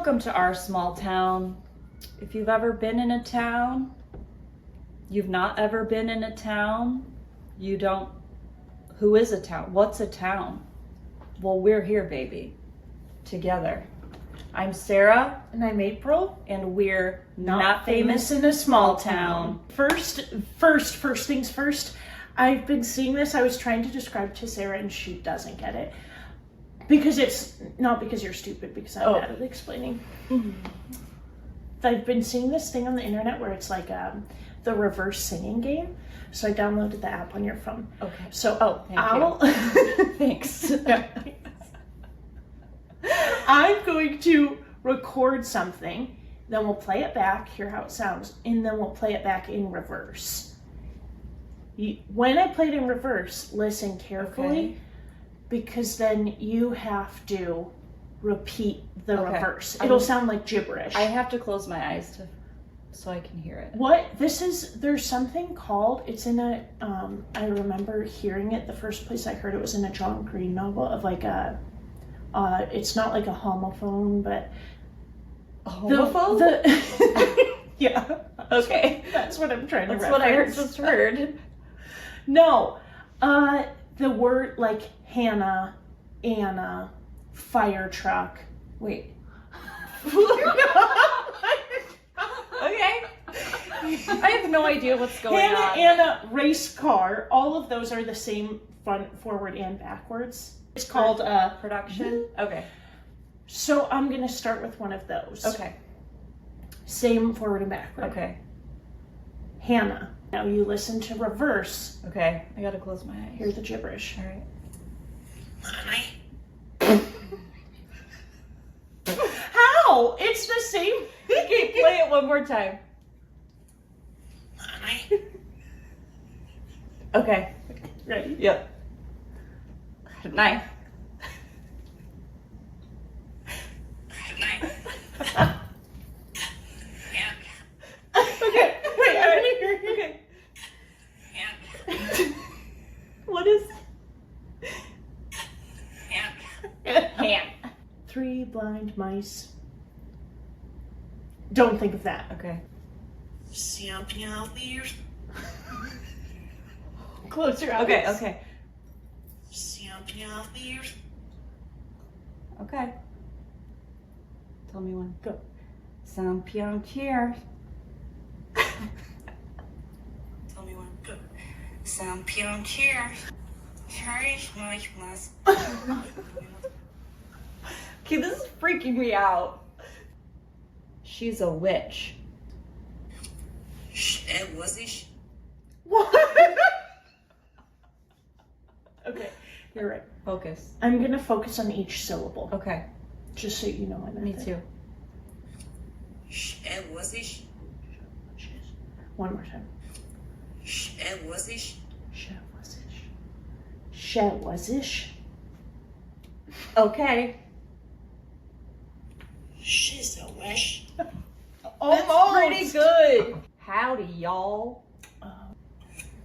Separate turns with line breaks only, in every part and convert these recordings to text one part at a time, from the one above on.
Welcome to our small town. If you've ever been in a town, you've not ever been in a town, you don't, who is a town? What's a town? Well, we're here, baby, together. I'm Sarah.
And I'm April.
And we're
Not famous in a small town. First things first. I've been seeing this. I was trying to describe it to Sarah and she doesn't get it. Because it's not because you're stupid, because I'm bad at explaining. Mm-hmm. I've been seeing this thing on the internet where it's like the reverse singing game. So I downloaded the app on your phone.
Okay.
So
Thanks.
I'm going to record something, then we'll play it back, hear how it sounds, and then we'll play it back in reverse. When I play it in reverse, listen carefully. Okay. Because then you have to repeat the reverse. It'll sound like gibberish.
I have to close my eyes so I can hear it.
There's something called, it's in a, I remember hearing it, the first place I heard it was in a John Green novel of like a, it's not like a homophone, but.
A homophone?
Yeah.
Okay.
That's what I'm trying to reference.
That's what I just heard.
No. The word like Hannah, Anna, fire truck. Wait.
Okay. I have no idea what's going on.
Hannah, Anna, race car. All of those are the same front, forward, and backwards. It's called
production. Okay.
So I'm gonna start with one of those.
Okay.
Same forward and backward.
Okay.
Hannah. Now you listen to reverse.
Okay. I gotta close my eyes.
Hear the gibberish.
All right.
How? It's the same.
Okay, play it one more time. Okay.
Ready?
Yep. Knife.
Okay. Wait, I want to hear. Okay. What is?
Hand.
3 blind mice. Don't think of that.
Okay.
Close your eyes.
Okay, okay. Okay. Tell me when.
Go.
Some pion cheers.
Tell me when. Go. Some pion cheers.
Okay, this is freaking me out. She's a witch.
What? Okay, you're right.
Focus.
I'm gonna focus on each syllable.
Okay.
Just so you know I meant
Me
it.
too.
One more time. Shawazish.
Okay.
She's a wish.
Almost.
That's pretty good. Howdy, y'all.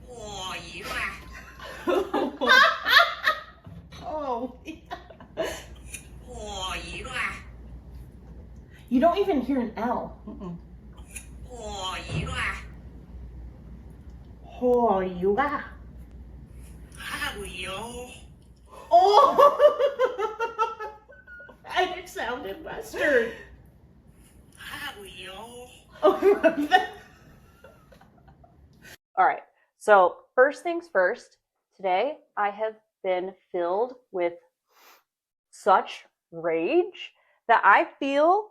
Oh, you
Oh.
Oh, you
You don't even hear an L.
Oh, you
Oh, you are.
How you?
Oh. And it sounded Western.
How you?
Oh,
All right. So first things first, today I have been filled with such rage that I feel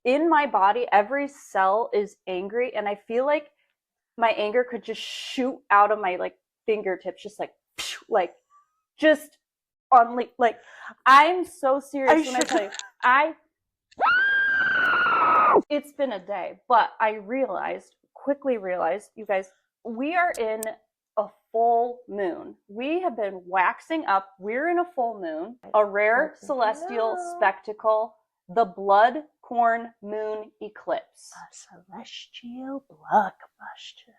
in my body, every cell is angry, and I feel like my anger could just shoot out of my fingertips, just just on I'm so serious when I tell you. It's been a day, but I quickly realized, you guys, we are in a full moon. We have been waxing up. We're in a full moon, a rare celestial spectacle, the blood corn moon eclipse.
a celestial blockbuster.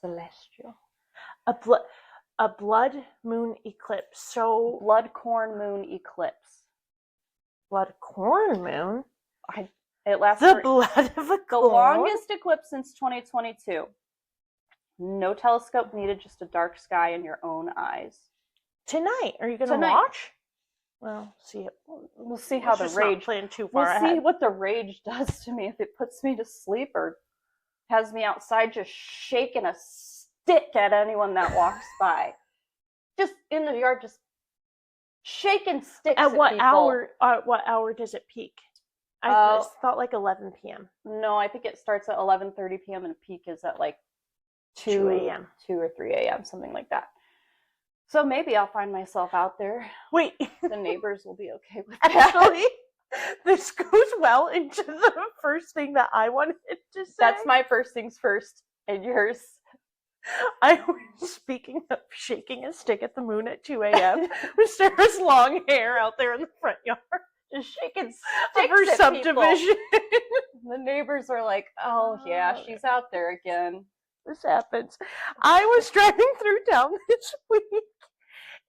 Celestial.
A blood moon eclipse. So
Blood corn moon eclipse.
Blood corn moon?
It lasts
The
for
blood of a
the
corn?
longest eclipse since 2022. No telescope needed, just a dark sky in your own eyes.
Tonight. Are you going to
Tonight.
watch? Well, see it.
We'll see how the
Let's just not
rage.
plan too
We'll
far
see
ahead.
what the rage does to me, if it puts me to sleep or has me outside just shaking a stick at anyone that walks by. Just in the yard, just shaking sticks
At what
people.
hour? What hour does it peak? I thought like 11 p.m.
No, I think it starts at 11:30 p.m. and peak is at like
2 a.m.
2 or 3 a.m., something like that. So maybe I'll find myself out there.
Wait,
The neighbors will be okay with that.
actually, this goes well into the first thing that I wanted to say.
That's my first things first, and yours.
I was speaking of shaking a stick at the moon at 2 a.m. with Sarah's long hair out there in the front yard.
Just shaking
Of
sticks
her
at
subdivision.
people. The neighbors are like, oh yeah, she's out there again.
This happens. I was driving through town this week,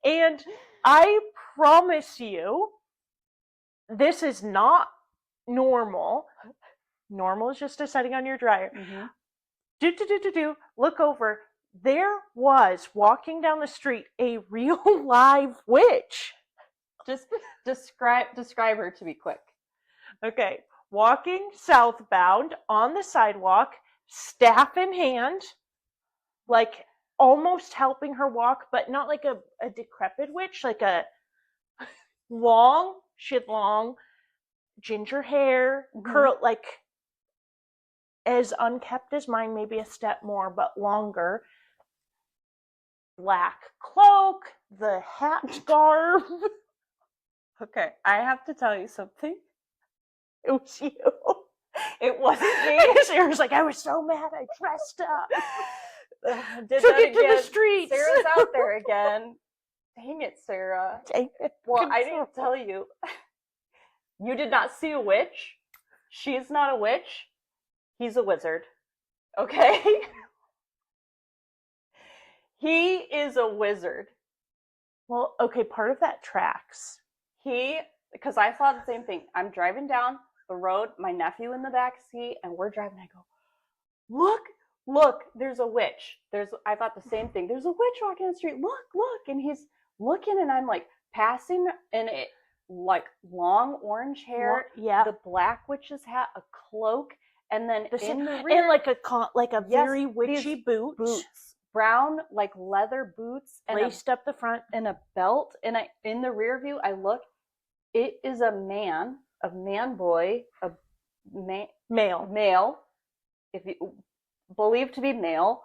and I promise you, this is not normal. Normal is just a setting on your dryer.
Mm-hmm.
Look over. There was, walking down the street, a real live witch.
Just describe her to be quick.
Okay, walking southbound on the sidewalk, staff in hand, like almost helping her walk, but not like a decrepit witch, like a she had long ginger hair, curl, like as unkept as mine, maybe a step more, but longer. Black cloak, the hat garb.
Okay, I have to tell you something.
It was you.
It wasn't me.
Sarah's like, I was so mad I dressed up.
Did
Took
that
it to
again.
the streets.
Sarah's out there again. Dang it, Sarah.
Dang it.
Well, I didn't tell you. You did not see a witch. She's not a witch. He's a wizard. Okay? He is a wizard.
Well, okay, part of that tracks.
Because I saw the same thing. I'm driving down the road, my nephew in the back seat, and we're driving. I go, look, there's a witch. I thought the same thing. There's a witch walking down the street. Look. And he's looking, and I'm like passing, and it, like long orange hair,
yeah,
the black witch's hat, a cloak, and then in the rear,
and like a very witchy boots,
brown like leather boots, and
laced up the front,
and a belt. And in the rear view, I look. It is a man boy, a male, if you believe to be male,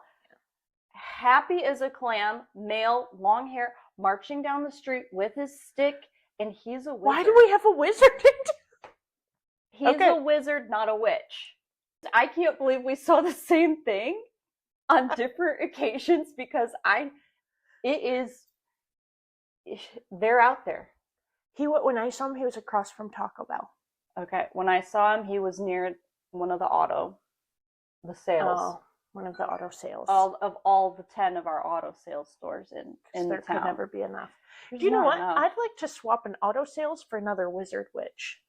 happy as a clam, male, long hair, marching down the street with his stick, and he's a wizard.
Why do we have a wizard?
He's a wizard, not a witch. I can't believe we saw the same thing on different occasions, because they're out there.
When I saw him, he was across from Taco Bell.
Okay, when I saw him, he was near one of the sales.
Oh, one of the auto sales.
Of all the 10 of our auto sales stores in
there
the town.
Could never be enough.
There's
Do you know what?
enough.
I'd like to swap an auto sales for another wizard witch.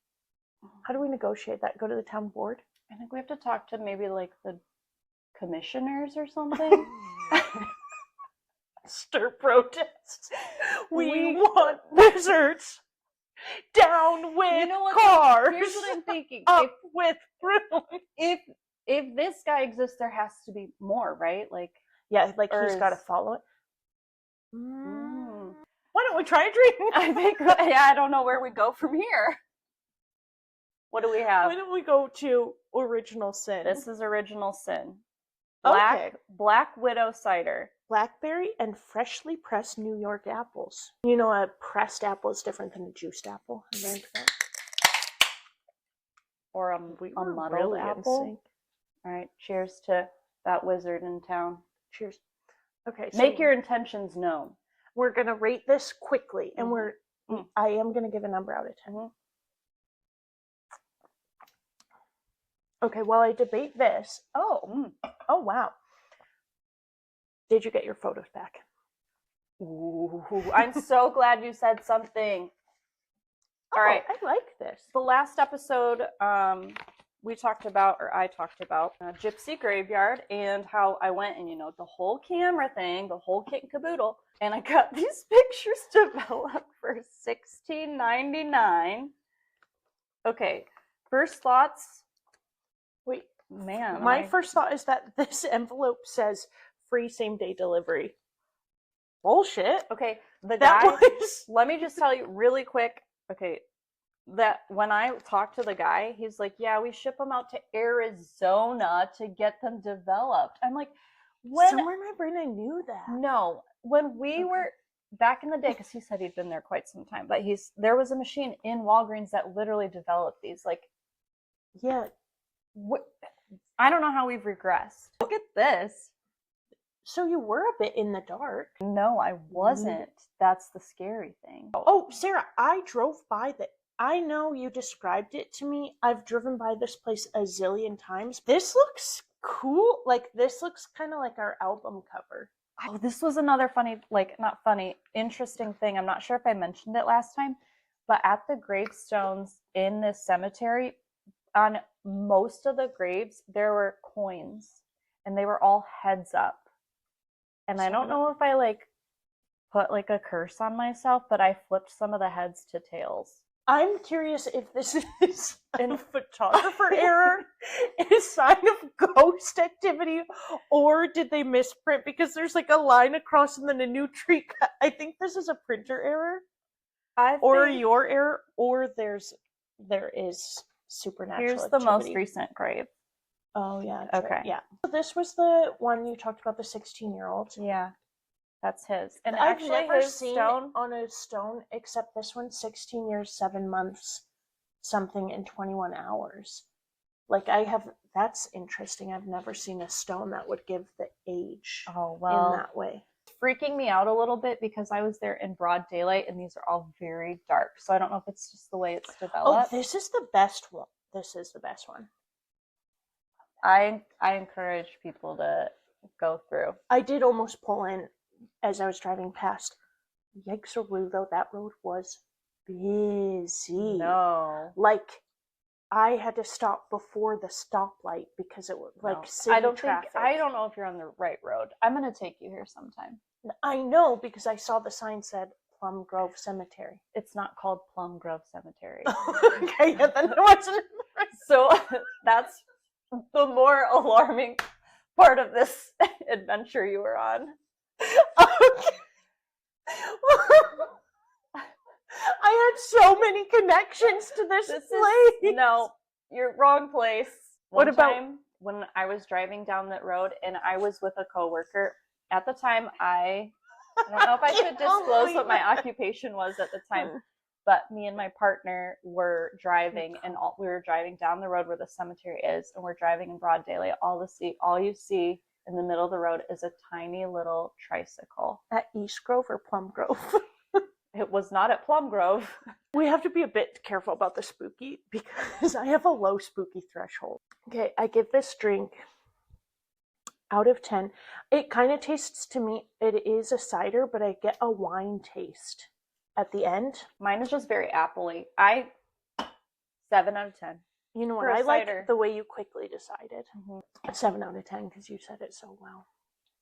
How do we negotiate that? Go to the town board?
I think we have to talk to maybe like the commissioners or something.
Stir protests. We want wizards. Down with cars.
Here's what I'm thinking.
Up with brooms.
If this guy exists, there has to be more, right? Like,
yeah, like he's got to follow it. Why don't we try a drink?
I think. Yeah, I don't know where we go from here. What do we have?
Why don't we go to Original Sin?
This is Original Sin. Black Widow cider.
Blackberry and freshly pressed New York apples. You know, a pressed apple is different than a juiced apple.
Or a muddled apple. All right, cheers to that wizard in town.
Cheers. Okay,
so make your intentions known.
We're gonna rate this quickly, and I am gonna give a number out of 10. Okay, while I debate this, oh wow. Did you get your photos back?
Ooh, I'm so glad you said something. All right.
I like this.
The last episode, I talked about Gypsy Graveyard and how I went and, the whole camera thing, the whole kit and caboodle, and I got these pictures developed for $16.99. Okay, first thoughts.
Wait,
man.
My first thought is that this envelope says free same-day delivery. Bullshit.
Okay, the guy.
Was...
Let me just tell you really quick. Okay, that when I talked to the guy, he's like, yeah, we ship them out to Arizona to get them developed. I'm like,
somewhere in my brain I knew that.
No, when we were back in the day, because he said he'd been there quite some time, but there was a machine in Walgreens that literally developed these. Like,
yeah,
I don't know how we've regressed. Look at this.
So you were a bit in the dark.
No, I wasn't. That's the scary thing.
Oh, Sarah, I drove by that. I know you described it to me. I've driven by this place a zillion times. This looks cool. Like, this looks kind of like our album cover.
Oh, this was another interesting thing. I'm not sure if I mentioned it last time, but at the gravestones in this cemetery, on most of the graves, there were coins, and they were all heads up. And I don't know if I, put, a curse on myself, but I flipped some of the heads to tails.
I'm curious if this is a photographer error, a sign of ghost activity, or did they misprint? Because there's, a line across and then a new tree cut. I think this is a printer error, or your error, or there is supernatural
Here's the
activity.
most recent grave.
Oh, yeah.
Okay.
Right. Yeah. So this was the one you talked about, the 16-year-old.
Yeah. That's his. And
I've
actually
never
his
seen
stone
on a stone except this one, 16 years, 7 months, something in 21 hours. That's interesting. I've never seen a stone that would give the age in that way.
It's freaking me out a little bit because I was there in broad daylight and these are all very dark. So I don't know if it's just the way it's developed.
Oh, this is the best one. This is the best one.
I encourage people to go through.
I did almost pull in as I was driving past. Yikes or woo, though, that road was busy.
No.
I had to stop before the stoplight because it was city traffic.
I don't know if you're on the right road. I'm going to take you here sometime.
I know because I saw the sign said Plum Grove Cemetery.
It's not called Plum Grove Cemetery.
Okay, yeah, then it wasn't.
So that's the more alarming part of this adventure you were on.
Okay. I had so many connections to this place.
No, you're wrong place.
What about
time when I was driving down that road and I was with a coworker? At the time, I don't know if I should disclose what my occupation was at the time, but me and my partner were driving, and we were driving down the road where the cemetery is, and we're driving in broad daylight. All you see in the middle of the road is a tiny little tricycle.
At East Grove or Plum Grove?
It was not at Plum Grove.
We have to be a bit careful about the spooky because I have a low spooky threshold. Okay, I give this drink out of 10. It kind of tastes to me, it is a cider, but I get a wine taste at the end.
Mine is just very appley. 7 out of 10.
You know what? I like the way you quickly decided. 7 out of 10 because you said it so well.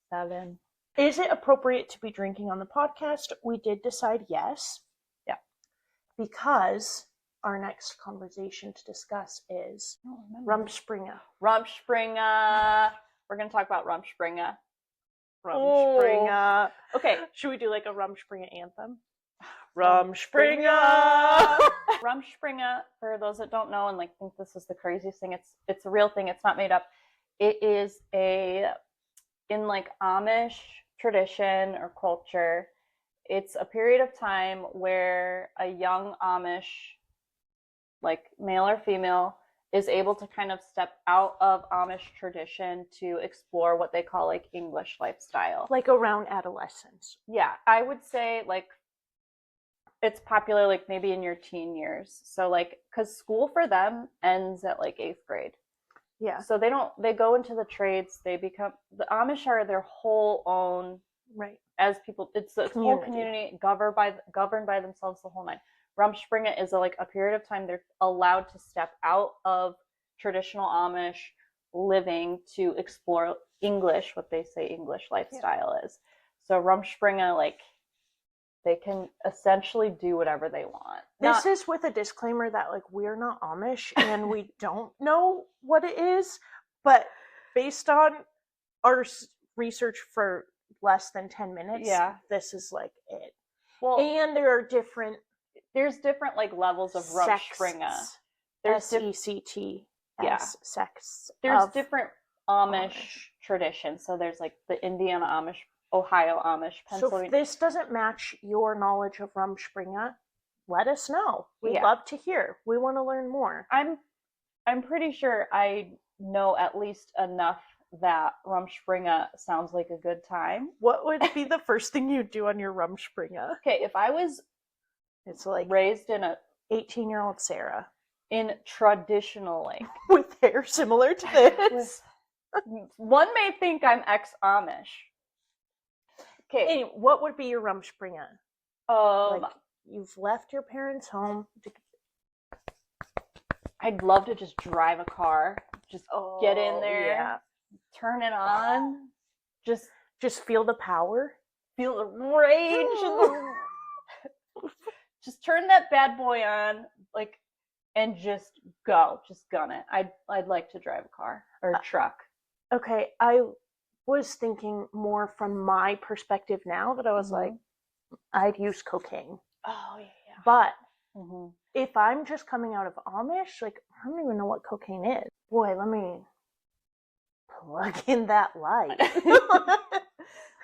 7.
Is it appropriate to be drinking on the podcast? We did decide yes.
Yeah.
Because our next conversation to discuss is runspringa.
Runspringa. We're going to talk about runspringa.
Runspringa.
Oh. Okay.
Should we do a runspringa anthem? Rumspringa!
Rumspringa, for those that don't know and think this is the craziest thing, it's a real thing, it's not made up. It is in Amish tradition or culture, it's a period of time where a young Amish, male or female, is able to kind of step out of Amish tradition to explore what they call English lifestyle.
Around adolescence.
Yeah, I would say it's popular maybe in your teen years. So because school for them ends at 8th grade.
Yeah.
So they go into the trades, the Amish are their whole own,
right,
as people, it's a whole community governed by themselves the whole night. Rumspringa is a period of time they're allowed to step out of traditional Amish living to explore English, what they say English lifestyle is. So Rumspringa, they can essentially do whatever they want.
This is with a disclaimer that we're not Amish and we don't know what it is, but based on our research for less than 10 minutes, this is it.
Well,
and there's different
levels of Rumspringa. There's
SECT. Sects.
There's different Amish traditions. So there's the Indiana Amish, Ohio Amish, Pennsylvania.
So if this doesn't match your knowledge of Rumspringa, let us know. We'd love to hear. We want to learn more.
I'm pretty sure I know at least enough that Rumspringa sounds like a good time.
What would be the first thing you'd do on your Rumspringa?
Okay, if I was raised in a
18-year-old Sarah
in traditional
with hair similar to this.
One may think I'm ex-Amish. Okay.
Anyway, what would be your Rumspringa? You've left your parents' home.
I'd love to just drive a car. Just get in there, turn it on, just
feel the power,
feel the rage, just turn that bad boy on, and just gun it. I'd like to drive a car or a truck.
Okay, I was thinking more from my perspective now that I was I'd use cocaine.
Oh yeah.
But if I'm just coming out of Amish, I don't even know what cocaine is. Boy, let me plug in that light.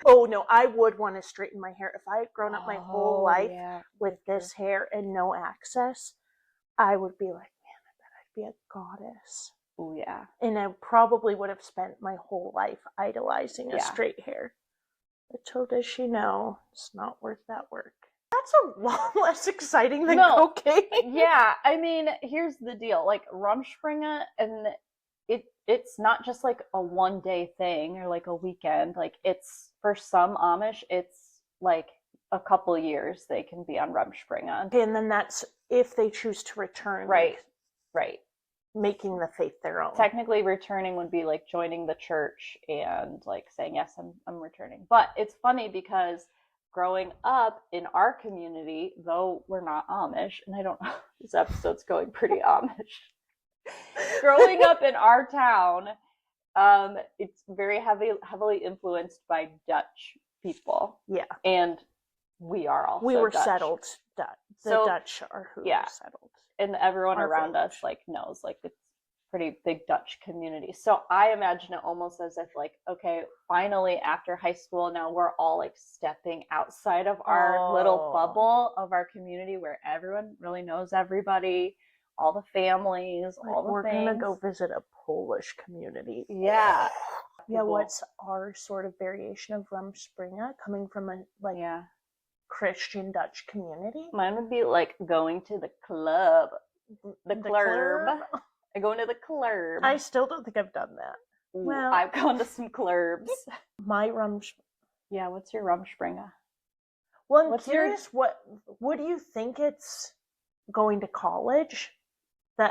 Oh no, I would want to straighten my hair. If I had grown up my whole life with this hair and no access, I would be man, I bet I'd be a goddess.
Oh yeah.
And I probably would have spent my whole life idolizing a straight hair. Little does she know, it's not worth that work. That's a lot less exciting than cocaine.
Yeah, I mean, here's the deal. Rumspringa, and it's not just a one-day thing or a weekend. It's, for some Amish, it's a couple years they can be on Rumspringa.
Okay, and then that's if they choose to return.
Right.
Making the faith their own.
Technically, returning would be joining the church and saying, yes, I'm returning. But it's funny because growing up in our community, though we're not Amish, and I don't know, this episode's going pretty Amish. Growing up in our town, it's very heavily influenced by Dutch people.
Yeah.
And we are also
We were
Dutch.
Settled Dutch. The Dutch are who were settled.
And everyone around us knows it's pretty big Dutch community. So I imagine it almost as if okay, finally after high school, now we're all stepping outside of our little bubble of our community where everyone really knows everybody, all the families, all the things.
We're gonna go visit a Polish community.
Yeah.
Yeah, what's our sort of variation of Rumspringa coming from a Christian Dutch community?
Mine would be going to the club. The club. I go into the club.
I still don't think I've done that.
Well, I've gone to some clubs.
My Rumspringa.
Yeah, what's your Rumspringa?
Well, I'm curious, what do you think it's going to college?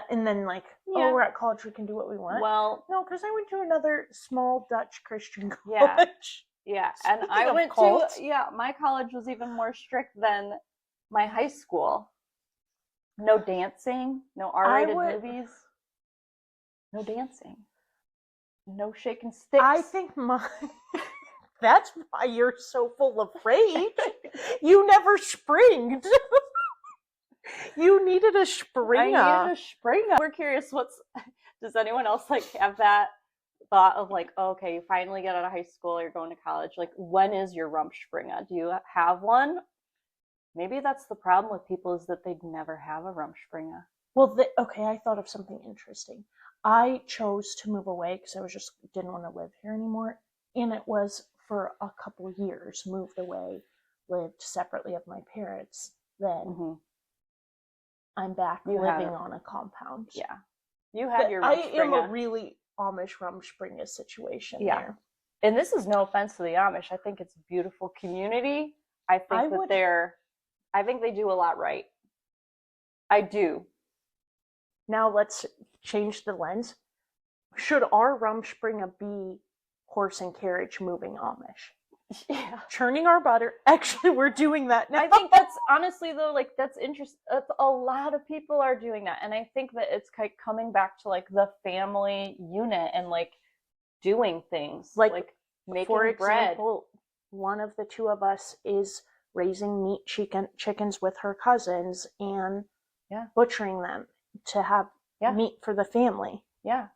And then we're at college, we can do what we want?
Well,
no, because I went to another small Dutch Christian college.
Yeah, and I went to, my college was even more strict than my high school. No dancing, no R-rated movies, no dancing, no shaking sticks.
I think that's why you're so full of rage. You never springed. You needed a springa.
I needed a springa. We're curious, does anyone else have that thought of okay, you finally get out of high school, you're going to college, when is your Rumspringa? Do you have one? Maybe that's the problem with people, is that they'd never have a Rumspringa.
Well, okay, I thought of something interesting. I chose to move away because I didn't want to live here anymore, and it was for a couple years, moved away, lived separately of my parents. Then I'm back living on a compound.
Yeah, you have your Rumspringa.
I am a really Amish Rumspringa situation there.
And this is no offense to the Amish. I think it's a beautiful community. I think they do a lot right. I do.
Now let's change the lens. Should our rumspringa be horse and carriage moving Amish?
Yeah.
Churning our butter. Actually, we're doing that now.
I think that's honestly though, like that's interesting. A lot of people are doing that, and I think that it's like coming back to like the family unit and like doing things like making
for
bread.
example, one of the two of us is raising meat chickens with her cousins and butchering them to have meat for the family.
Yeah.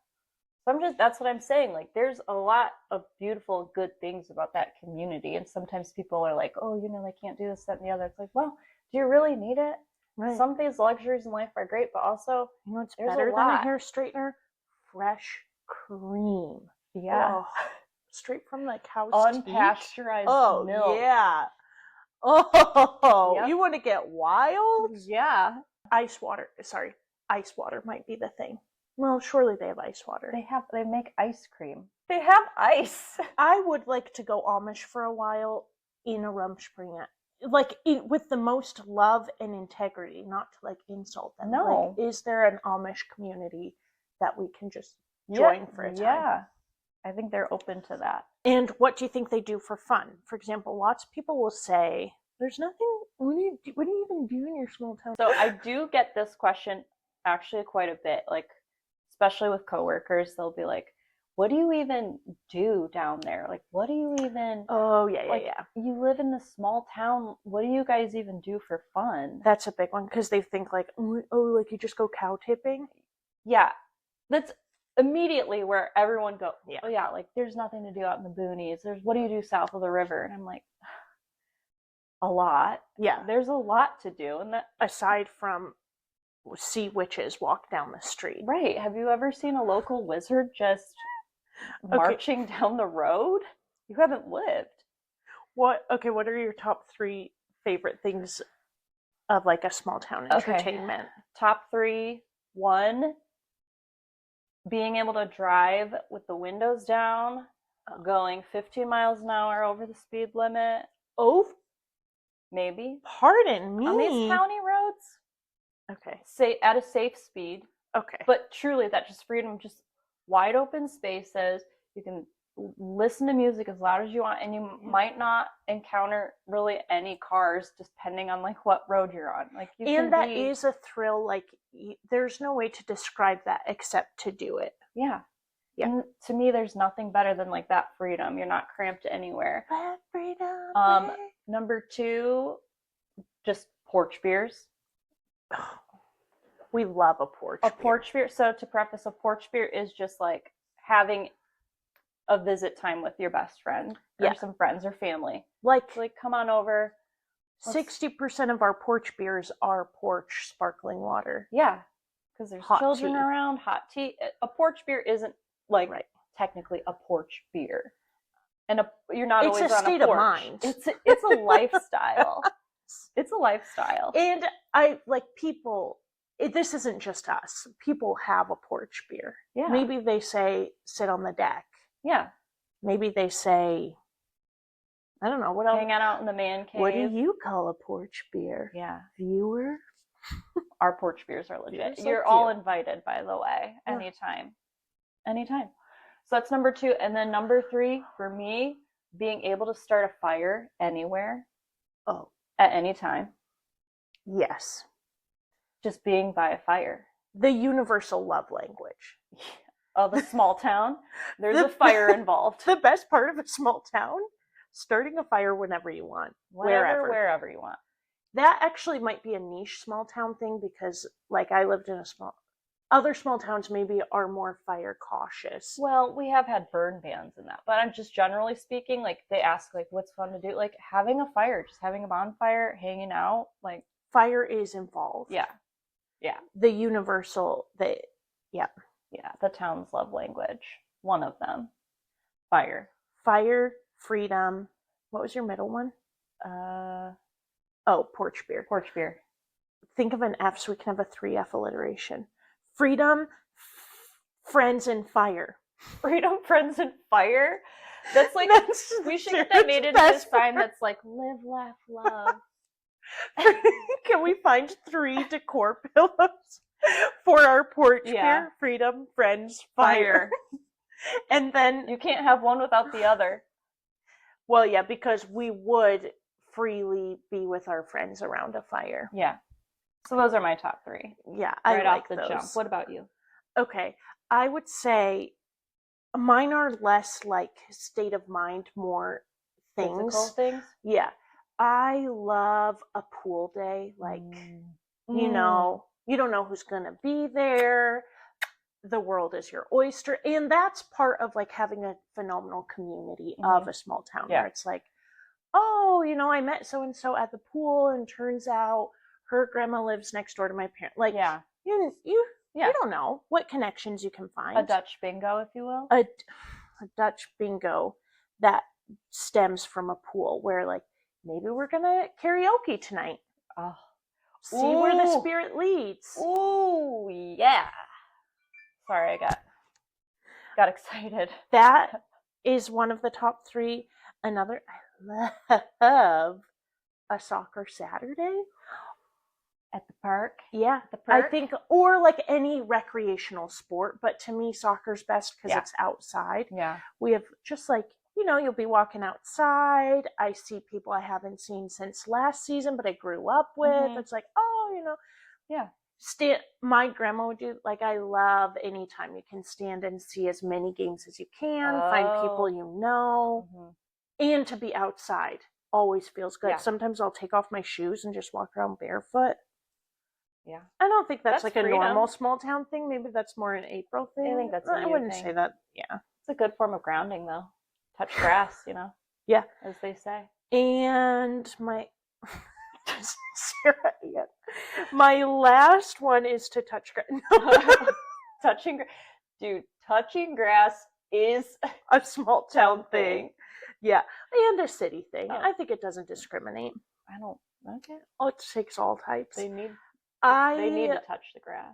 So that's what I'm saying. Like, there's a lot of beautiful, good things about that community. And sometimes people are like, oh, they can't do this, that, and the other. It's like, well, do you really need it?
Right.
Some of these luxuries in life are great, but also,
what's better than a hair straightener? Fresh cream.
Yeah.
Oh, straight from the cow's
unpasteurized milk.
Yeah. Oh,
Yep.
You want to get wild?
Yeah.
Ice water might be the thing. Well, surely they have ice water.
They make ice cream. They have ice.
I would like to go Amish for a while in a rumspringa. Like, with the most love and integrity, not to, like, insult them.
No.
Like, is there an Amish community that we can just join for a time?
Yeah. I think they're open to that.
And what do you think they do for fun? For example, lots of people will say, there's nothing, what do you even do in your small town?
So I do get this question actually quite a bit, like, especially with coworkers. They'll be like, what do you even do down there? Like, what do you even...
Oh, yeah.
You live in this small town. What do you guys even do for fun?
That's a big one, because they think, like, oh, like, you just go cow tipping?
Yeah. That's immediately where everyone goes,
yeah.
Oh, yeah, like, there's nothing to do out in the boonies. What do you do south of the river? And I'm like, a lot.
Yeah.
There's a lot to do. And that,
aside from see witches walk down the street.
Right. Have you ever seen a local wizard just marching down the road? You haven't lived.
What are your top 3 favorite things of, like, a small town entertainment?
Top 3. 1, being able to drive with the windows down, going 15 miles an hour over the speed limit.
Oh,
maybe.
Pardon me.
On these county roads.
Okay.
Say at a safe speed.
Okay.
But truly, that just freedom, just wide open spaces. You can listen to music as loud as you want, and you might not encounter really any cars, depending on like what road you're on. Like,
that is a thrill. Like, there's no way to describe that except to do it.
Yeah. And to me, there's nothing better than like that freedom. You're not cramped anywhere.
That freedom.
Number 2, just porch beers.
We love a porch beer.
Porch beer. So to preface, a porch beer is just like having a visit time with your best friend or some friends or family. Like come on over.
60% of our porch beers are porch sparkling water.
Yeah, because there's children around, hot tea. A porch beer isn't like technically a porch beer. And you're not always on a porch. It's a state of mind. It's a lifestyle. It's a lifestyle.
And I like people... this isn't just us. People have a porch beer.
Yeah.
Maybe they say, sit on the deck.
Yeah.
Maybe they say, I don't know, what else?
Hang out in the man cave.
What do you call a porch beer?
Yeah.
Viewer?
Our porch beers are legit. You're all invited, by the way, anytime. Anytime. So that's number 2. And then number 3, for me, being able to start a fire anywhere.
Oh.
At any time.
Yes.
Just being by a fire.
The universal love language.
Oh, the small town? There's a fire involved.
The best part of a small town? Starting a fire whenever you want.
Wherever you want.
That actually might be a niche small town thing, because, like, I lived in other small towns maybe are more fire cautious.
Well, we have had burn bans and that, but I'm just generally speaking, like, they ask, like, what's fun to do? Like, having a fire, just having a bonfire, hanging out, like...
Fire is involved.
Yeah. Yeah.
The universal,
Yeah, the town's love language. One of them. Fire.
Fire, freedom. What was your middle one? Porch beer.
Porch beer.
Think of an F so we can have a 3F alliteration. Freedom, friends, and fire.
Freedom, friends, and fire? That's like, we should get that made into a sign that's like, live, laugh, love.
Can we find 3 decor pillows for our porch
Yeah.
pair? Freedom, friends, fire. And then,
You can't have one without the other.
well, yeah, because we would freely be with our friends around a fire.
Yeah. So those are my top 3.
Yeah, I
Right
like
off the
those.
jump. What about you?
Okay, I would say mine are less like state of mind, more things.
Physical things?
Yeah. I love a pool day. Like, you know, you don't know who's going to be there. The world is your oyster. And that's part of like having a phenomenal community of a small town where it's like, oh, you know, I met so-and-so at the pool and turns out her grandma lives next door to my parents. Like, you don't know what connections you can find.
A Dutch bingo, if you will.
A Dutch bingo that stems from a pool where, like, maybe we're gonna karaoke tonight.
Oh.
See where the spirit leads.
Ooh, yeah. Sorry, I got excited.
That is one of the top 3. Another, I love a soccer Saturday.
At the park?
Yeah,
the park?
I think, or like any recreational sport, but to me, soccer's best because it's outside.
Yeah.
We have just like, you know, you'll be walking outside. I see people I haven't seen since last season, but I grew up with. It's like, oh, you know.
Yeah.
My grandma would do, like, I love anytime you can stand and see as many games as you can, find people you know, and to be outside always feels good.
Yeah.
Sometimes I'll take off my shoes and just walk around barefoot.
Yeah.
I don't think that's like
freedom.
A normal small town thing. Maybe that's more an April thing.
I think that's a
I
you
wouldn't
thing.
say that. Yeah.
It's a good form of grounding, though. Touch grass, you know?
Yeah.
As they say.
And my... Sarah, yeah. My last one is to touch grass.
Dude, touching grass is
a small town thing. Yeah. And a city thing.
Oh.
I think it doesn't discriminate.
Okay.
Oh, it takes all types.
They need to touch the grass.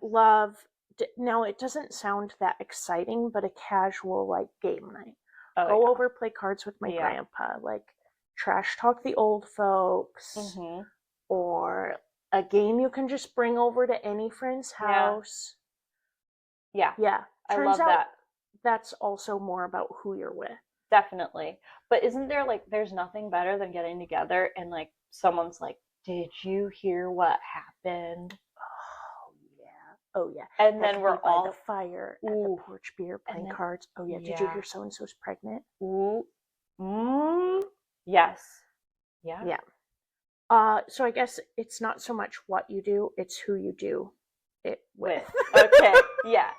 Now it doesn't sound that exciting, but a casual like game night.
Oh,
Go over, play cards with my grandpa, like trash talk the old folks, or a game you can just bring over to any friend's house.
Yeah.
Turns
I love
out
that.
That's also more about who you're with.
Definitely. But isn't there like, there's nothing better than getting together and like someone's like, did you hear what happened?
Oh yeah.
And then we're all
by the fire at the porch beer playing cards. Oh yeah. Did you hear so and so's pregnant?
Yes. Yeah.
Yeah. So I guess it's not so much what you do, it's who you do it with.
Okay. Yeah.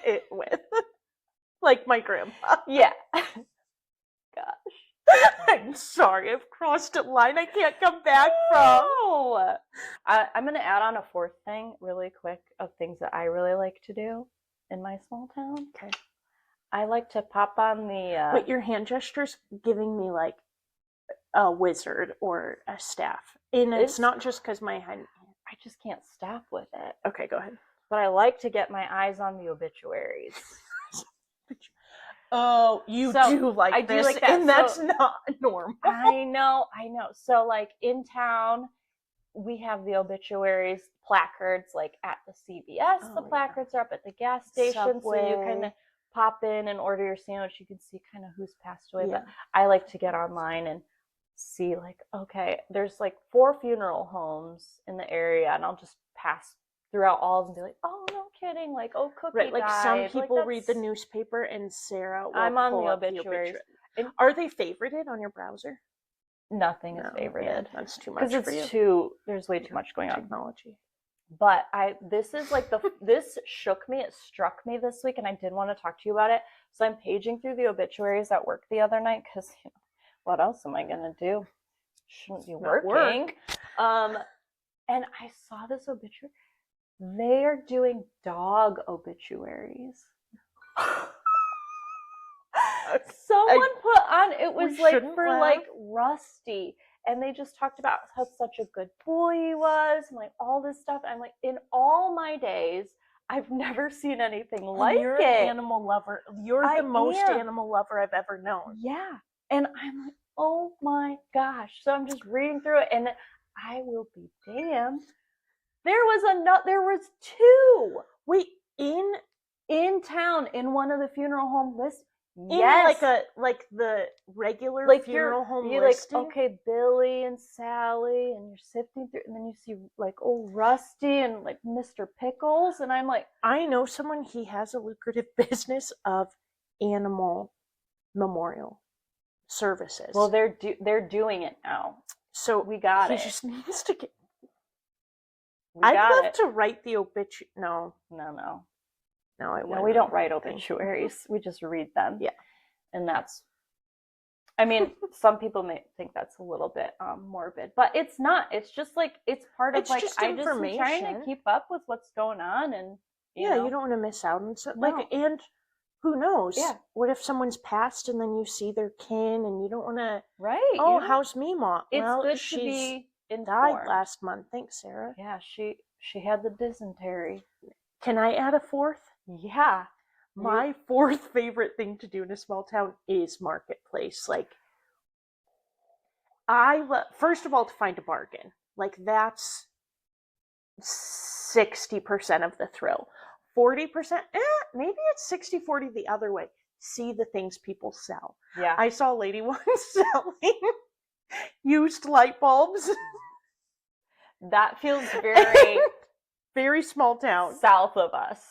It with. Like my grandpa.
Yeah. Gosh.
I'm sorry, I've crossed a line I can't come back from.
No. I'm going to add on a 4th thing really quick of things that I really like to do in my small town.
Okay.
I like to pop on the...
Wait, your hand gesture's giving me like a wizard or a staff. And it's not just because my hand...
I just can't stop with it.
Okay, go ahead.
But I like to get my eyes on the obituaries.
Oh, you do like
I
this,
do like that.
and that's not normal.
I know. So, like, in town, we have the obituaries placards, like, at the CVS. The placards are up at the gas station, so you kind of pop in and order your sandwich. You can see kind of who's passed away.
Yeah.
But I like to get online and see, like, okay, there's, like, 4 funeral homes in the area, and I'll just pass throughout all of them and be like, oh, no kidding, like, oh, Cookie
right, like
died.
some people read the newspaper and Sarah will
I'm on
pull
the
up
obituaries.
Are they favorited on your browser?
Nothing is favorited.
Yeah, that's too much for you.
Because there's way too much going on.
Technology.
But this is like this shook me, it struck me this week, and I did want to talk to you about it. So I'm paging through the obituaries at work the other night, because what else am I going to do? Shouldn't be working. And I saw this obituary. They are doing dog obituaries. Someone put on, it was like for laugh. Like Rusty, and they just talked about how such a good boy he was, and like all this stuff. I'm like, in all my days, I've never seen anything like
you're
it.
An animal lover. You're the most animal lover I've ever known.
Yeah, and I'm like, oh my gosh. So I'm just reading through it, and I will be damned. There was 2
Wait,
in town in one of the funeral home lists.
in
Yes,
like the regular
like
funeral home
you're
listing?
like, okay, Billy and Sally, and you're sifting through, and then you see like old Rusty and like Mr. Pickles, and I'm like,
I know someone, he has a lucrative business of animal memorial services.
well, they're doing it now.
so
We got
he
it.
just needs to get.
We
I'd
got
love
it.
to write the obituary. No, I
No,
wouldn't.
we don't write obituaries. We just read them.
Yeah.
And that's, I mean, some people may think that's a little bit morbid, but it's not. It's just like, it's part of
It's
like,
just
I just am trying
information.
to keep up with what's going on, and you know.
You don't want to miss out on something.
No.
Like, and who knows?
Yeah.
What if someone's passed and then you see their kin and you don't want to?
Right.
Oh, how's Mima?
It's
Well,
good to
she's
be informed.
died last month. Thanks, Sarah.
Yeah, she had the dysentery.
Can I add a fourth?
Yeah.
My fourth favorite thing to do in a small town is marketplace. Like, first of all, to find a bargain. Like, that's 60% of the thrill. 40%, maybe it's 60-40 the other way. See the things people sell.
Yeah.
I saw a lady once selling used light bulbs.
That feels very
very small town.
south of us.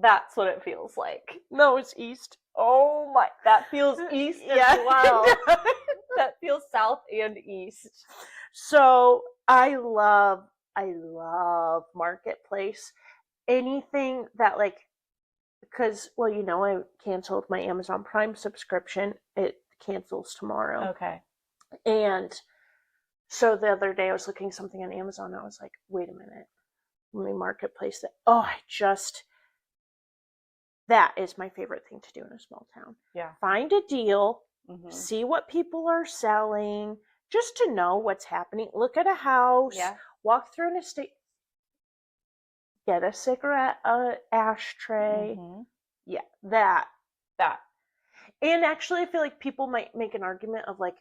That's what it feels like.
No, it's east.
Oh my, that feels east as well. That feels south and east.
So I love marketplace. Anything that, like, because, well, I canceled my Amazon Prime subscription. It cancels tomorrow.
Okay.
And so the other day I was looking something on Amazon. And I was like, wait a minute. Let me marketplace that. That is my favorite thing to do in a small town.
Yeah.
Find a deal,
Mm-hmm.
see what people are selling, just to know what's happening. Look at a house, walk through an estate, get a cigarette ashtray.
Mm-hmm.
Yeah, that. And actually, I feel like people might make an argument of like,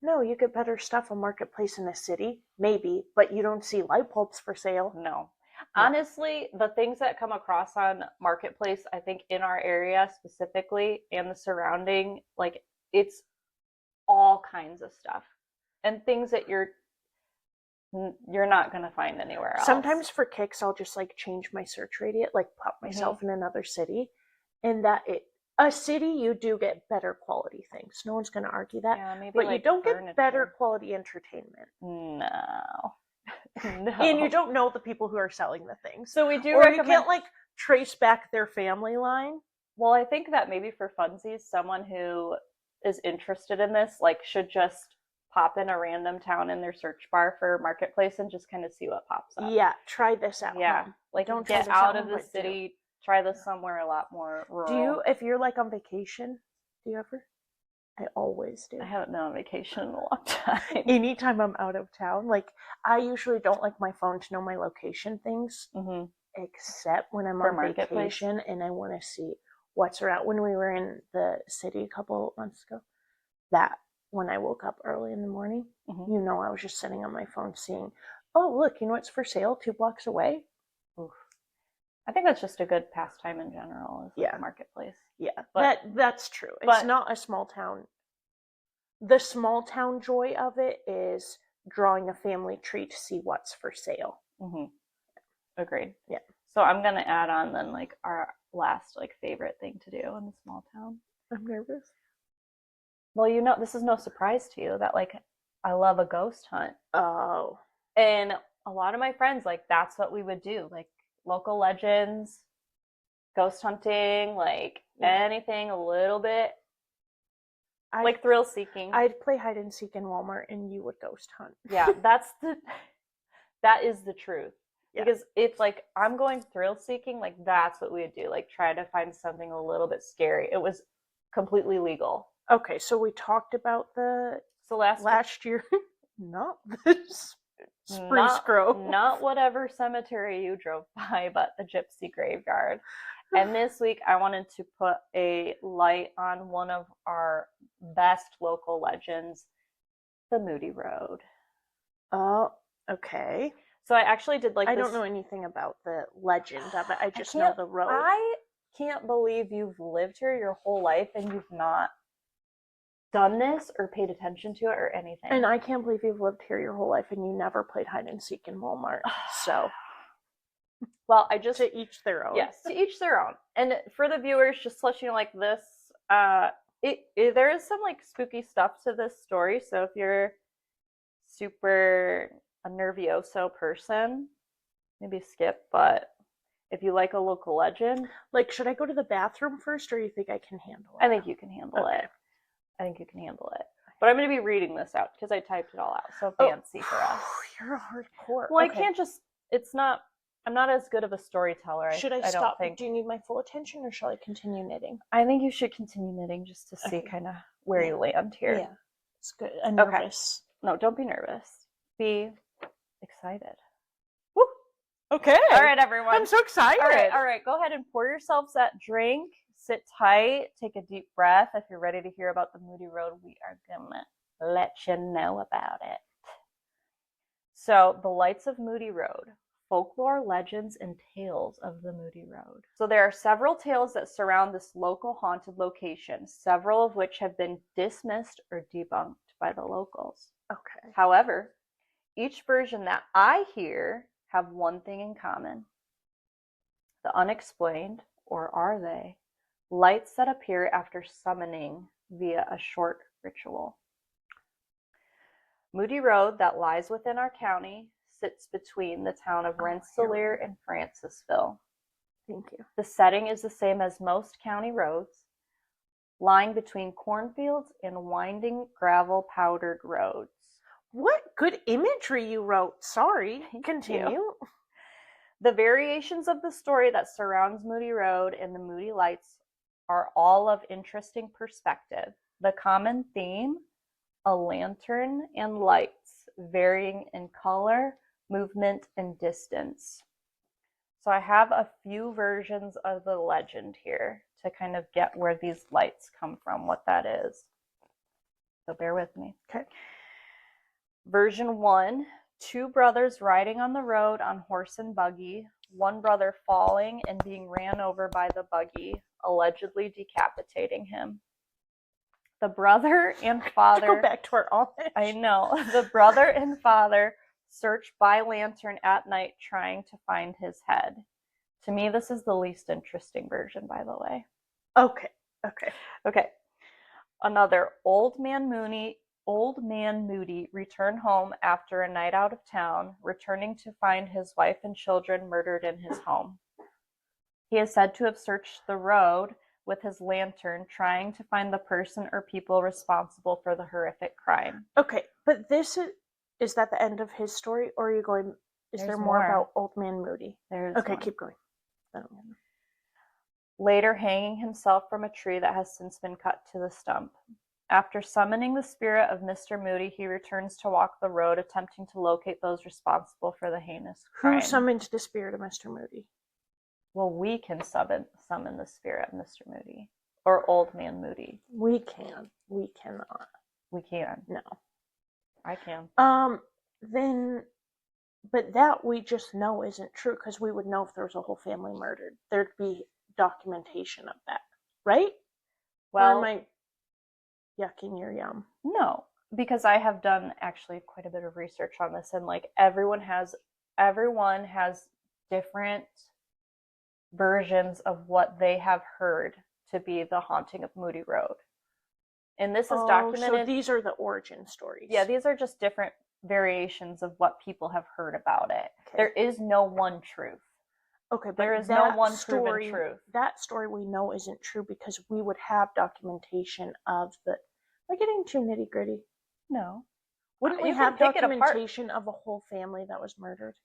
no, you get better stuff on Marketplace in a city, maybe, but you don't see light bulbs for sale.
No. Honestly, the things that come across on Marketplace, I think in our area specifically and the surrounding, like, it's all kinds of stuff and things that you're not going to find anywhere else.
Sometimes for kicks, I'll just like change my search radius, like pop myself in another city, and a city, you do get better quality things. No one's going to argue that.
Yeah, maybe,
but
like,
you don't
furniture.
get better quality entertainment.
No.
And you don't know the people who are selling the things.
So we do
or
recommend...
you can't like trace back their family line.
Well, I think that maybe for funsies, someone who is interested in this, like, should just pop in a random town in their search bar for Marketplace and just kind of see what pops up.
Yeah, try this at home.
Like, don't get out of the city. Try this somewhere a lot more rural.
Do you, if you're like on vacation, do you ever? I always do.
I haven't been on vacation in a long time.
Anytime I'm out of town, like, I usually don't like my phone to know my location things, except when I'm on vacation and I want to see what's around. When we were in the city a couple months ago, that when I woke up early in the morning, I was just sitting on my phone seeing, oh, look, you know what's for sale 2 blocks away?
Oof. I think that's just a good pastime in general, is like Marketplace.
Yeah, but that's true. It's not a small town. The small town joy of it is drawing a family tree to see what's for sale.
Agreed.
Yeah.
So I'm gonna add on then, like, our last, like, favorite thing to do in the small town.
I'm nervous.
Well, this is no surprise to you that, like, I love a ghost hunt.
Oh.
And a lot of my friends, like, that's what we would do. Like, local legends, ghost hunting, like, anything a little bit, like, thrill seeking.
I'd play hide and seek in Walmart and you would ghost hunt.
Yeah, that is the truth. Yeah. Because it's like, I'm going thrill seeking, like, that's what we would do. Like, try to find something a little bit scary. It was completely legal.
Okay, so we talked about last year, not this Spruce Grove.
Not whatever cemetery you drove by, but the Gypsy Graveyard. And this week, I wanted to put a light on one of our best local legends, the Moody Road.
Oh, Okay.
So I actually did like
I
this.
don't know anything about the legend of it. I just know
can't-
the road.
I can't believe you've lived here your whole life and you've not done this or paid attention to it or anything.
And I can't believe you've lived here your whole life and you never played hide and seek in Walmart. So,
well, I just
to each their own.
Yes, to each their own. And for the viewers, just to let you know, like this, there is some like spooky stuff to this story. So if you're super a nervioso person, maybe skip. But if you like a local legend,
Like, should I go to the bathroom first, or you think I can handle it?
I think you can handle it. I think you can handle it. But I'm going to be reading this out because I typed it all out. So fancy for us.
You're a hardcore.
Well, I can't just. It's not. I'm not as good of a storyteller.
Should I
don't
stop?
think.
Do you need my full attention, or shall I continue knitting?
I think you should continue knitting just to see kind of where you land here.
Yeah, it's good. I'm nervous.
No, don't be nervous. Be excited.
Woo. Okay.
All right, everyone.
I'm so excited.
All right. Go ahead and pour yourselves that drink. Sit tight. Take a deep breath. If you're ready to hear about the Moody Road, we are gonna let you know about it. So, the lights of Moody Road. Folklore, legends, and tales of the Moody Road. So there are several tales that surround this local haunted location, several of which have been dismissed or debunked by the locals.
Okay.
However, each version that I hear have one thing in common. The unexplained, or are they, lights that appear after summoning via a short ritual. Moody Road, that lies within our county, sits between the town of Rensselaer and Francisville.
Thank you.
The setting is the same as most county roads, lying between cornfields and winding gravel powdered roads.
What good imagery you wrote. Sorry. Continue.
The variations of the story that surrounds Moody Road and the Moody Lights are all of interesting perspective. The common theme, a lantern and lights, varying in color, movement, and distance. So I have a few versions of the legend here to kind of get where these lights come from, what that is. So bear with me.
Okay.
Version 1, 2 brothers riding on the road on horse and buggy, one brother falling and being ran over by the buggy, allegedly decapitating him. The brother and father...
Go back to our Amish.
I know. The brother and father search by lantern at night trying to find his head. To me, this is the least interesting version, by the way.
Okay.
Another Old Man Moody returned home after a night out of town, returning to find his wife and children murdered in his home. He is said to have searched the road with his lantern, trying to find the person or people responsible for the horrific crime.
Okay, but this is that the end of his story, or are you going? Is
There's
there more
more.
about Old Man Moody?
There's
Okay,
one.
keep going.
Later hanging himself from a tree that has since been cut to the stump. After summoning the spirit of Mr. Moody, he returns to walk the road, attempting to locate those responsible for the heinous crime.
Who summoned the spirit of Mr. Moody?
Well, we can summon the spirit of Mr. Moody. Or Old Man Moody.
We can. We cannot.
We can.
No.
I can.
Then, but that we just know isn't true, because we would know if there was a whole family murdered. There'd be documentation of that, right?
Well,
or am I yucking your yum?
No, because I have done actually quite a bit of research on this, and like everyone has different versions of what they have heard to be the haunting of Moody Road. And this is documented.
So these are the origin stories.
Yeah, these are just different variations of what people have heard about it.
Okay.
There is no one truth.
Okay, but
there is no one
story,
proven truth.
That story we know isn't true because we would have documentation of the... Am I getting too nitty gritty?
No.
Wouldn't we have documentation of a whole family that was murdered?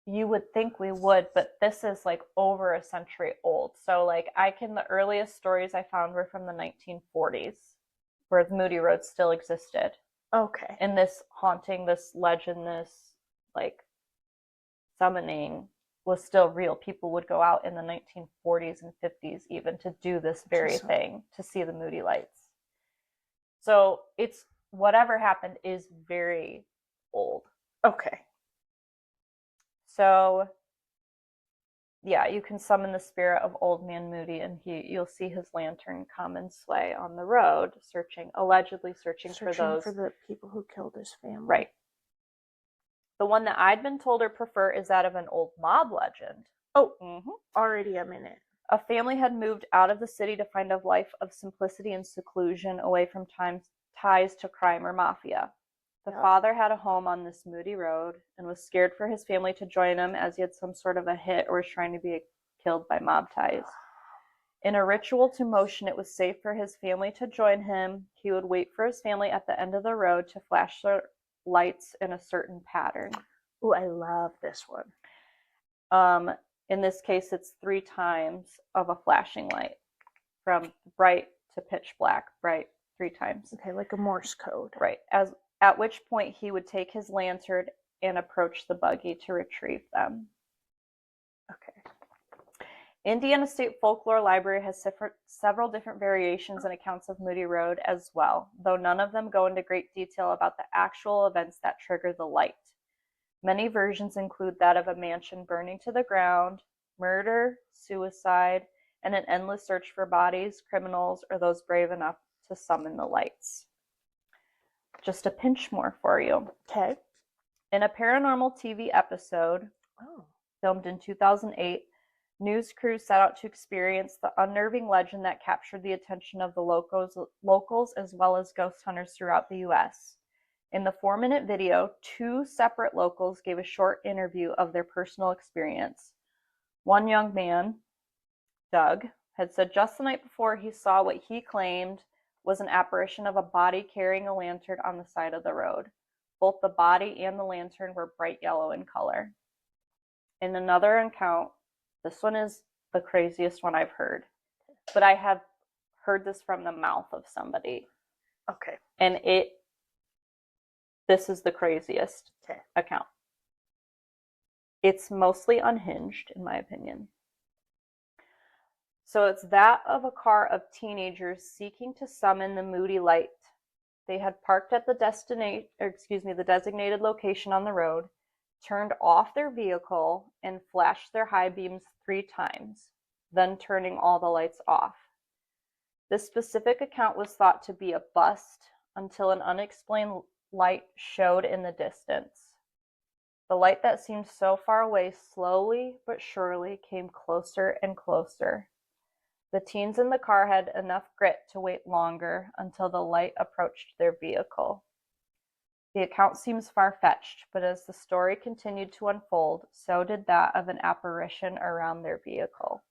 You would think we would, but this is like over a century old. So like the earliest stories I found were from the 1940s, where the Moody Road still existed.
Okay.
And this haunting, this legend, this like summoning was still real. People would go out in the 1940s and 50s even to do this very thing, to see the Moody Lights. So it's whatever happened is very old.
Okay.
So, yeah, you can summon the spirit of Old Man Moody, and you'll see his lantern come and sway on the road, allegedly searching for those.
for the people who killed his family.
Right. The one that I'd been told or prefer is that of an old mob legend.
Oh,
Mm-hmm.
already I'm in it.
A family had moved out of the city to find a life of simplicity and seclusion away from ties to crime or mafia. The father had a home on this Moody Road and was scared for his family to join him as he had some sort of a hit or was trying to be killed by mob ties. In a ritual to motion it was safe for his family to join him, he would wait for his family at the end of the road to flash their lights in a certain pattern.
Ooh, I love this one.
In this case, it's 3 times of a flashing light, from bright to pitch black, bright 3 times.
Okay, like a Morse code.
Right. At which point he would take his lantern and approach the buggy to retrieve them.
Okay.
Indiana State Folklore Library has several different variations and accounts of Moody Road as well, though none of them go into great detail about the actual events that trigger the light. Many versions include that of a mansion burning to the ground, murder, suicide, and an endless search for bodies, criminals, or those brave enough to summon the lights. Just a pinch more for you.
Okay.
In a paranormal TV episode, filmed in 2008, news crews set out to experience the unnerving legend that captured the attention of the locals as well as ghost hunters throughout the U.S. In the 4-minute video, 2 separate locals gave a short interview of their personal experience. One young man, Doug, had said just the night before he saw what he claimed was an apparition of a body carrying a lantern on the side of the road. Both the body and the lantern were bright yellow in color. In another account, this one is the craziest one I've heard, but I have heard this from the mouth of somebody.
Okay.
And this is the craziest account. It's mostly unhinged, in my opinion. So it's that of a car of teenagers seeking to summon the Moody light. They had parked at the designated location on the road, turned off their vehicle, and flashed their high beams 3 times, then turning all the lights off. This specific account was thought to be a bust until an unexplained light showed in the distance. The light that seemed so far away slowly but surely came closer and closer. The teens in the car had enough grit to wait longer until the light approached their vehicle. The account seems far-fetched, but as the story continued to unfold, so did that of an apparition around their vehicle.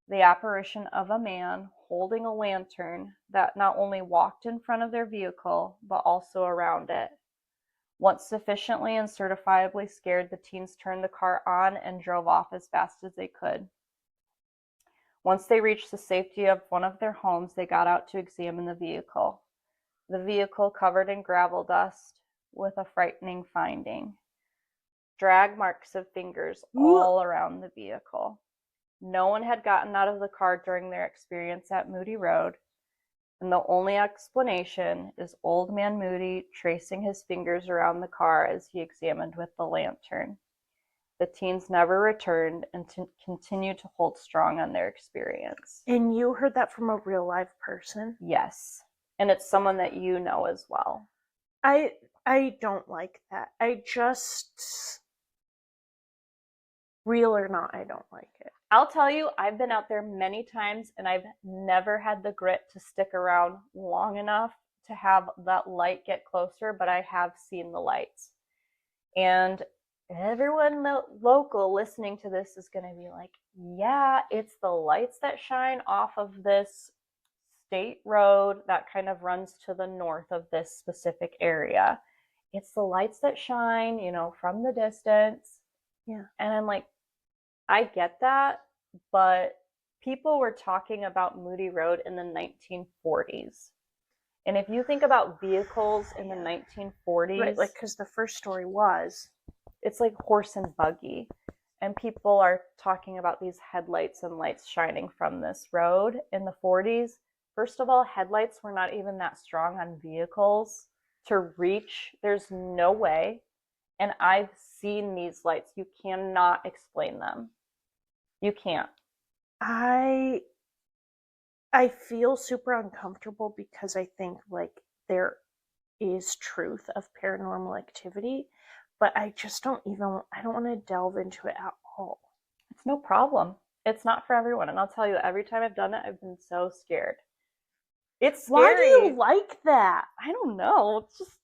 The apparition of a man holding a lantern that not only walked in front of their vehicle, but also around it. Once sufficiently and certifiably scared, the teens turned the car on and drove off as fast as they could. Once they reached the safety of one of their homes, they got out to examine the vehicle. The vehicle covered in gravel dust with a frightening finding. Drag marks of fingers all around the vehicle. No one had gotten out of the car during their experience at Moody Road, and the only explanation is Old Man Moody tracing his fingers around the car as he examined with the lantern. The teens never returned and continued to hold strong on their experience.
And you heard that from a real live person?
Yes. And it's someone that you know as well.
I don't like that. Real or not, I don't like it.
I'll tell you, I've been out there many times and I've never had the grit to stick around long enough to have that light get closer, but I have seen the lights. And everyone local listening to this is going to be like, yeah, it's the lights that shine off of this state road that kind of runs to the north of this specific area. It's the lights that shine, from the distance.
Yeah.
And I'm like, I get that, but people were talking about Moody Road in the 1940s. And if you think about vehicles in the 1940s,
right, like, because the first story was,
it's like horse and buggy. And people are talking about these headlights and lights shining from this road in the 40s. First of all, headlights were not even that strong on vehicles to reach. There's no way And I've seen these lights. You cannot explain them. You can't.
I feel super uncomfortable because I think like there is truth of paranormal activity, but I just don't want to delve into it at all.
It's no problem. It's not for everyone. And I'll tell you, every time I've done it, I've been so scared. It's scary.
Why do you like that?
I don't know. It's just,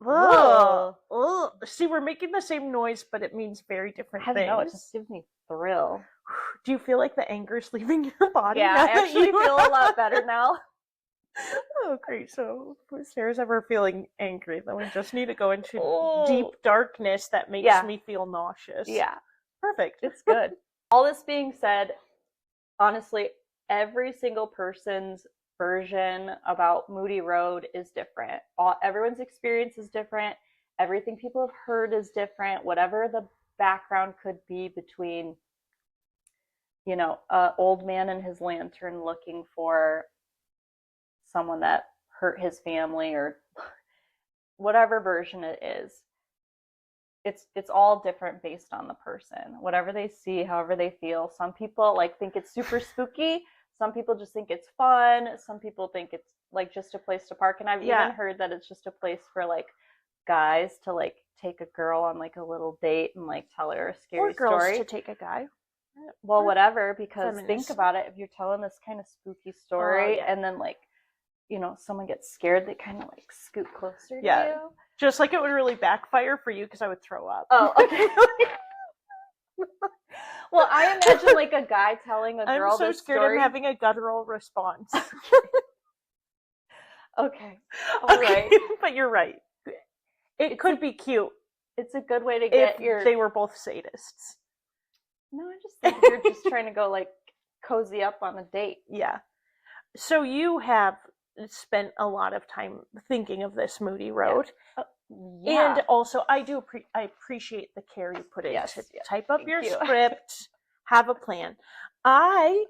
ugh. Ugh. See, we're making the same noise, but it means very different
I don't
things.
know. It just gives me thrill.
Do you feel like the anger's leaving your body?
Yeah, I actually feel a lot better now.
Oh, great. So if Sarah's ever feeling angry, then we just need to go into
Oh.
deep darkness that makes me feel nauseous.
Yeah.
Perfect.
It's good. All this being said, honestly, every single person's version about Moody Road is different. Everyone's experience is different. Everything people have heard is different. Whatever the background could be between, you know, an old man and his lantern looking for someone that hurt his family, or whatever version it is, it's all different based on the person. Whatever they see, however they feel. Some people like think it's super spooky. Some people just think it's fun. Some people think it's like just a place to park. And I've even heard that it's just a place for like guys to like take a girl on like a little date and like tell her a scary
or girls
story.
To take a guy.
Well, whatever, because
feminist.
think about it. If you're telling this kind of spooky story and then like, you know, someone gets scared, they kind of like scoot closer to you.
Just like it would really backfire for you because I would throw up.
Oh, okay. Well, I imagine like a guy telling a girl
I'm so
this
scared
story.
I'm having a guttural response.
Okay. All right.
But you're right. It could be cute.
It's a good way to get
if they were both sadists.
No, I just think you're just trying to go like cozy up on a date.
Yeah. So you have spent a lot of time thinking of this Moody Road.
Yeah.
And also, I appreciate the care you put in to type up your script, have a plan. I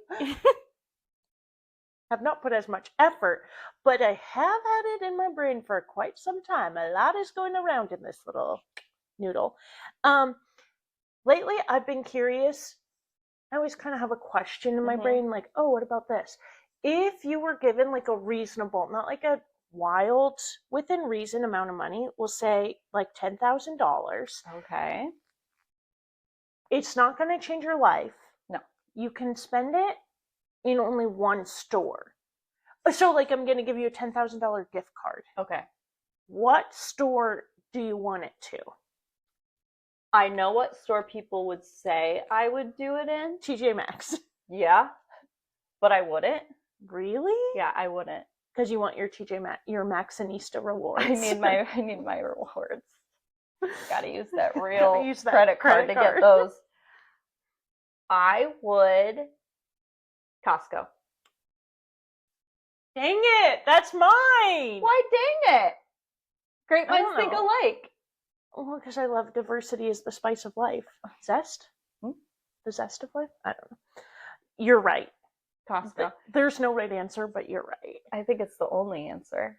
have not put as much effort, but I have had it in my brain for quite some time. A lot is going around in this little noodle. Lately, I've been curious. I always kind of have a question in my brain, like, oh, what about this? If you were given like a reasonable, not like a wild, within reason amount of money, we'll say like $10,000.
Okay.
It's not going to change your life.
No.
You can spend it in only one store. So like I'm going to give you a $10,000 gift card.
Okay.
What store do you want it to?
I know what store people would say I would do it in.
TJ Maxx.
Yeah. But I wouldn't.
Really?
Yeah, I wouldn't.
Because you want your your Maxinista rewards.
I need my rewards. Gotta use that real credit card to get those. I would Costco.
Dang it! That's mine!
Why dang it? Great minds think alike.
Well, because I love diversity is the spice of life. Zest? The zest of life? I don't know. You're right.
Costco.
There's no right answer, but you're right.
I think it's the only answer.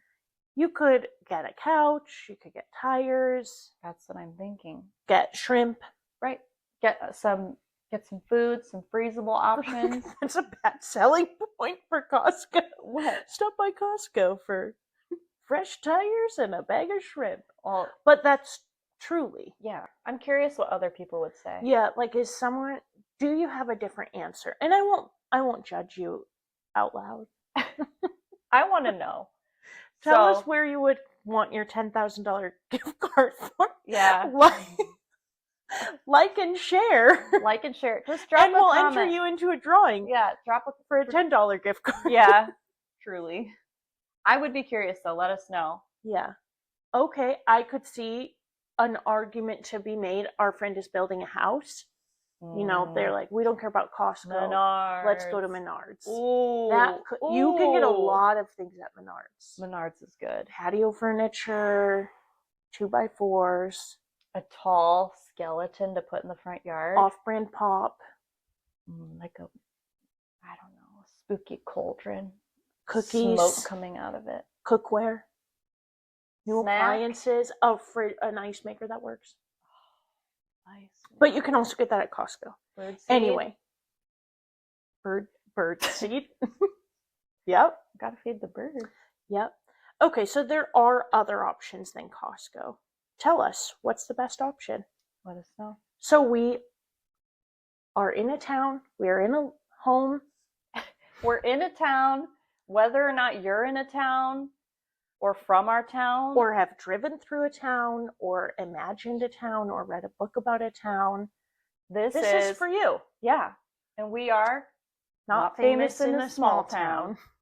You could get a couch. You could get tires.
That's what I'm thinking.
Get shrimp.
Right. Get some food, some freezable options.
That's a bad selling point for Costco.
What?
Stop by Costco for fresh tires and a bag of shrimp.
Well,
but that's truly.
Yeah. I'm curious what other people would say.
Yeah, like do you have a different answer? And I won't judge you out loud.
I want to know.
Tell us where you would want your $10,000 gift card for.
Yeah.
Like and share.
Like and share. Just drop
and we'll enter you into a drawing.
Yeah,
for a $10 gift card.
Yeah, truly. I would be curious though. Let us know.
Yeah. Okay, I could see an argument to be made. Our friend is building a house. You know, they're like, we don't care about Costco.
Menards.
Let's go to Menards.
Ooh.
You can get a lot of things at Menards.
Menards is good.
Patio furniture, 2x4s.
A tall skeleton to put in the front yard.
Off-brand pop.
Like a, I don't know, spooky cauldron.
Cookies.
Smoke coming out of it.
Cookware. New appliances. Oh, an ice maker that works. But you can also get that at Costco.
Bird seed.
Anyway.
Bird seed. Yep. Gotta feed the birds.
Yep. Okay, so there are other options than Costco. Tell us, what's the best option?
Let us know.
So we are in a town, we are in a home.
We're in a town, whether or not you're in a town or from our town.
Or have driven through a town, or imagined a town, or read a book about a town.
This
is for you.
Yeah. And we are not famous in a small town.